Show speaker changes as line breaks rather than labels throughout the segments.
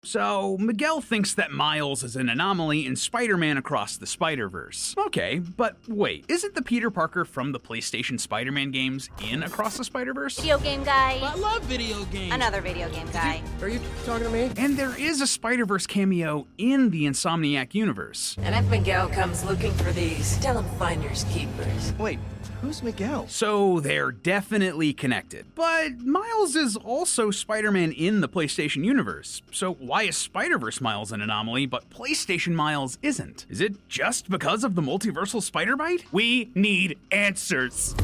So, Miguel thinks that Miles is an anomaly in Spider-Man Across the Spider-Verse. Okay, but wait, isn't the Peter Parker from the PlayStation Spider-Man games in Across the Spider-Verse?
Video game guy.
I love video games.
Another video game guy.
Are you talking to me?
And there is a Spider-Verse cameo in the Insomniac universe.
And if Miguel comes looking for these, tell him finders keepers.
Wait, who's Miguel?
So they're definitely connected. But Miles is also Spider-Man in the PlayStation universe. So why is Spider-Verse Miles an anomaly, but PlayStation Miles isn't? Is it just because of the multiversal spider bite? We need answers.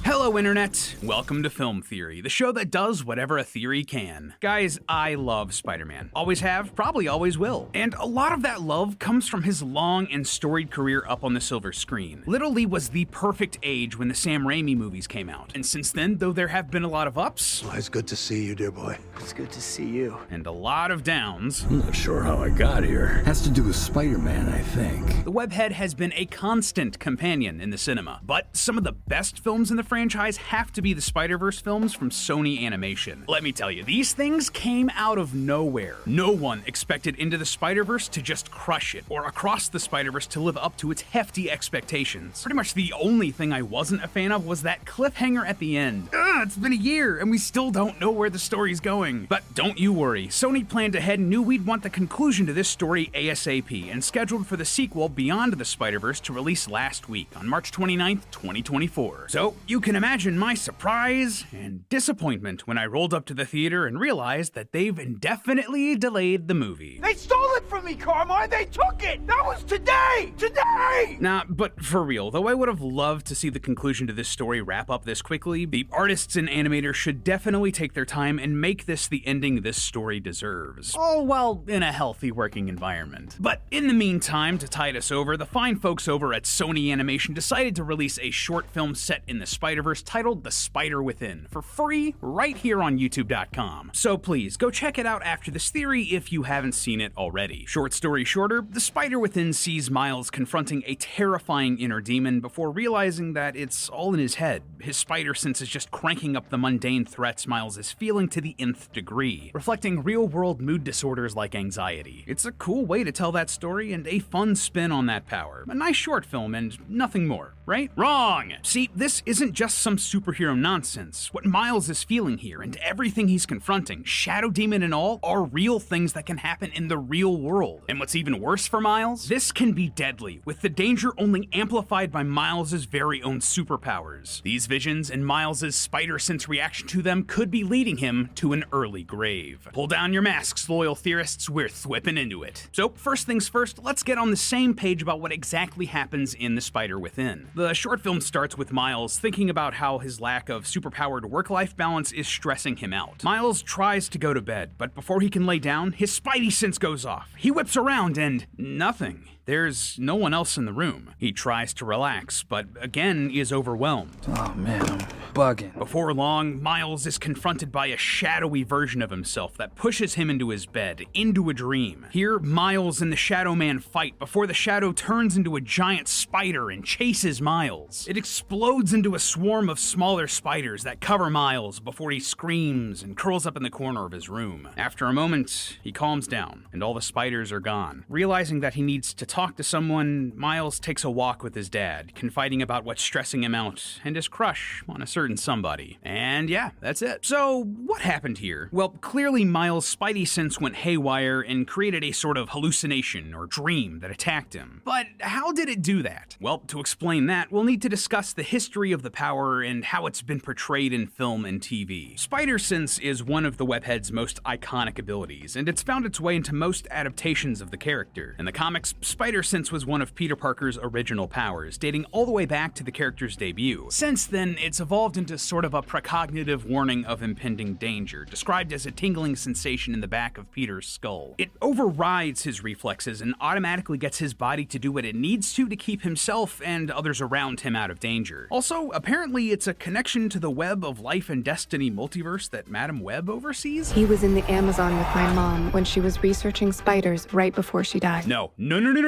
Hello Internet, welcome to Film Theory, the show that does whatever a theory can. Guys, I love Spider-Man. Always have, probably always will. And a lot of that love comes from his long and storied career up on the silver screen. Literally was the perfect age when the Sam Raimi movies came out. And since then, though there have been a lot of ups...
Well, it's good to see you, dear boy.
It's good to see you.
And a lot of downs...
I'm not sure how I got here. Has to do with Spider-Man, I think.
The webhead has been a constant companion in the cinema. But some of the best films in the franchise have to be the Spider-Verse films from Sony Animation. Let me tell you, these things came out of nowhere. No one expected Into the Spider-Verse to just crush it, or Across the Spider-Verse to live up to its hefty expectations. Pretty much the only thing I wasn't a fan of was that cliffhanger at the end. It's been a year, and we still don't know where the story's going. But don't you worry, Sony planned ahead and knew we'd want the conclusion to this story ASAP, and scheduled for the sequel Beyond the Spider-Verse to release last week, on March 29th, 2024. So, you can imagine my surprise and disappointment when I rolled up to the theater and realized that they've indefinitely delayed the movie.
They stole it from me, Carmine! They took it! That was today! Today!
Nah, but for real, though I would have loved to see the conclusion to this story wrap up this quickly, the artists and animators should definitely take their time and make this the ending this story deserves. All while in a healthy working environment. But in the meantime, to tide us over, the fine folks over at Sony Animation decided to release a short film set in the Spider-Verse titled The Spider Within for free right here on YouTube.com. So please, go check it out after this theory if you haven't seen it already. Short story shorter, The Spider Within sees Miles confronting a terrifying inner demon before realizing that it's all in his head. His spider sense is just cranking up the mundane threats Miles is feeling to the nth degree, reflecting real-world mood disorders like anxiety. It's a cool way to tell that story and a fun spin on that power. A nice short film and nothing more, right? Wrong! See, this isn't just some superhero nonsense. What Miles is feeling here and everything he's confronting, Shadow Demon and all, are real things that can happen in the real world. And what's even worse for Miles? This can be deadly, with the danger only amplified by Miles' very own superpowers. These visions and Miles' spider sense reaction to them could be leading him to an early grave. Pull down your masks, loyal theorists, we're thwipping into it. So first things first, let's get on the same page about what exactly happens in The Spider Within. The short film starts with Miles thinking about how his lack of superpowered work-life balance is stressing him out. Miles tries to go to bed, but before he can lay down, his Spidey sense goes off. He whips around and nothing. There's no one else in the room. He tries to relax, but again is overwhelmed.
Oh man, I'm bugging.
Before long, Miles is confronted by a shadowy version of himself that pushes him into his bed, into a dream. Here, Miles and the Shadow Man fight before the shadow turns into a giant spider and chases Miles. It explodes into a swarm of smaller spiders that cover Miles before he screams and curls up in the corner of his room. After a moment, he calms down, and all the spiders are gone. Realizing that he needs to talk to someone, Miles takes a walk with his dad, confiding about what's stressing him out and his crush on a certain somebody. And yeah, that's it. So what happened here? Well, clearly Miles' Spidey sense went haywire and created a sort of hallucination or dream that attacked him. But how did it do that? Well, to explain that, we'll need to discuss the history of the power and how it's been portrayed in film and TV. Spider sense is one of the webhead's most iconic abilities, and it's found its way into most adaptations of the character. In the comics, Spider sense was one of Peter Parker's original powers, dating all the way back to the character's debut. Since then, it's evolved into sort of a precognitive warning of impending danger, described as a tingling sensation in the back of Peter's skull. It overrides his reflexes and automatically gets his body to do what it needs to keep himself and others around him out of danger. Also, apparently it's a connection to the Web of Life and Destiny multiverse that Madam Web oversees?
He was in the Amazon with my mom when she was researching spiders right before she died.
No,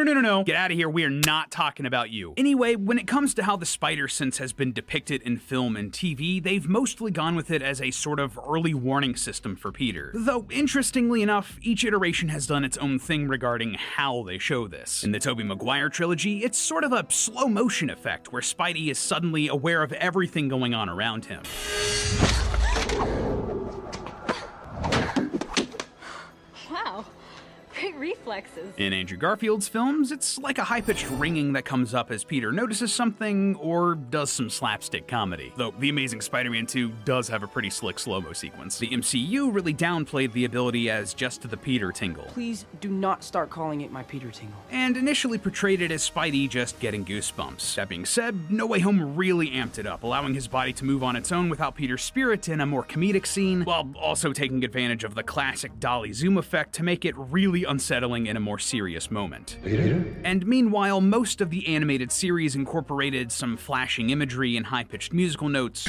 No. Get out of here. We are not talking about you. Anyway, when it comes to how the spider sense has been depicted in film and TV, they've mostly gone with it as a sort of early warning system for Peter. Though, interestingly enough, each iteration has done its own thing regarding how they show this. In the Tobey Maguire trilogy, it's sort of a slow motion effect where Spidey is suddenly aware of everything going on around him.
Wow, great reflexes.
In Andrew Garfield's films, it's like a high-pitched ringing that comes up as Peter notices something or does some slapstick comedy. Though The Amazing Spider-Man 2 does have a pretty slick slow-mo sequence. The MCU really downplayed the ability as just the Peter tingle.
Please do not start calling it my Peter tingle.
And initially portrayed it as Spidey just getting goosebumps. That being said, No Way Home really amped it up, allowing his body to move on its own without Peter's spirit in a more comedic scene, while also taking advantage of the classic dolly zoom effect to make it really unsettling in a more serious moment.
Peter?
And meanwhile, most of the animated series incorporated some flashing imagery and high-pitched musical notes,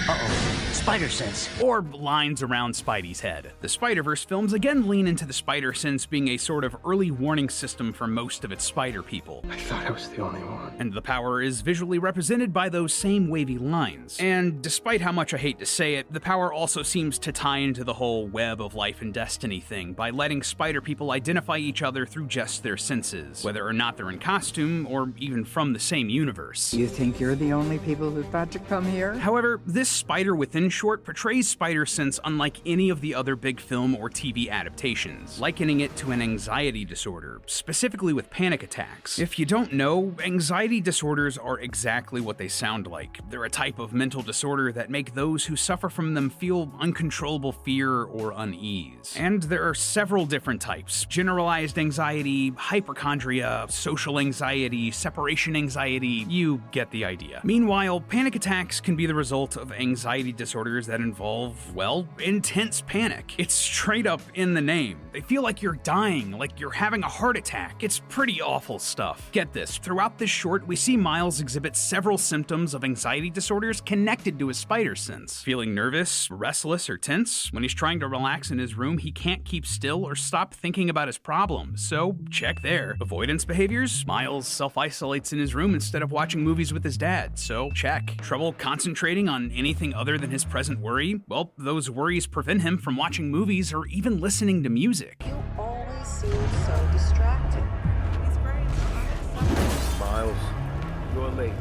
Spider Sense.
or lines around Spidey's head. The Spider-Verse films again lean into the spider sense being a sort of early warning system for most of its spider people.
I thought I was the only one.
And the power is visually represented by those same wavy lines. And despite how much I hate to say it, the power also seems to tie into the whole web of life and destiny thing by letting spider people identify each other through just their senses, whether or not they're in costume or even from the same universe.
You think you're the only people who thought to come here?
However, this Spider Within short portrays spider sense unlike any of the other big film or TV adaptations, likening it to an anxiety disorder, specifically with panic attacks. If you don't know, anxiety disorders are exactly what they sound like. They're a type of mental disorder that make those who suffer from them feel uncontrollable fear or unease. And there are several different types: generalized anxiety, hypochondria, social anxiety, separation anxiety, you get the idea. Meanwhile, panic attacks can be the result of anxiety disorders that involve, well, intense panic. It's straight up in the name. They feel like you're dying, like you're having a heart attack. It's pretty awful stuff. Get this, throughout this short, we see Miles exhibit several symptoms of anxiety disorders connected to his spider sense. Feeling nervous, restless, or tense. When he's trying to relax in his room, he can't keep still or stop thinking about his problems, so check there. Avoidance behaviors? Miles self-isolates in his room instead of watching movies with his dad, so check. Trouble concentrating on anything other than his present worry? Well, those worries prevent him from watching movies or even listening to music.
You always seem so distracted.
Miles, you're late.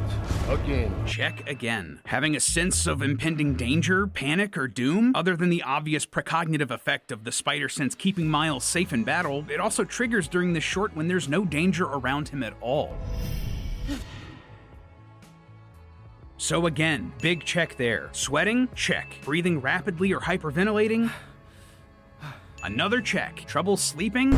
Again.
Check again. Having a sense of impending danger, panic, or doom? Other than the obvious precognitive effect of the spider sense keeping Miles safe in battle, it also triggers during this short when there's no danger around him at all. So again, big check there. Sweating? Check. Breathing rapidly or hyperventilating? Another check. Trouble sleeping?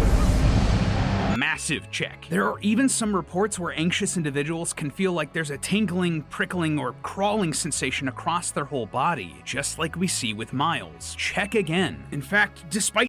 Massive check. There are even some reports where anxious individuals can feel like there's a tingling, prickling, or crawling sensation across their whole body, just like we see with Miles. Check again. In fact, despite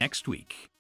next week.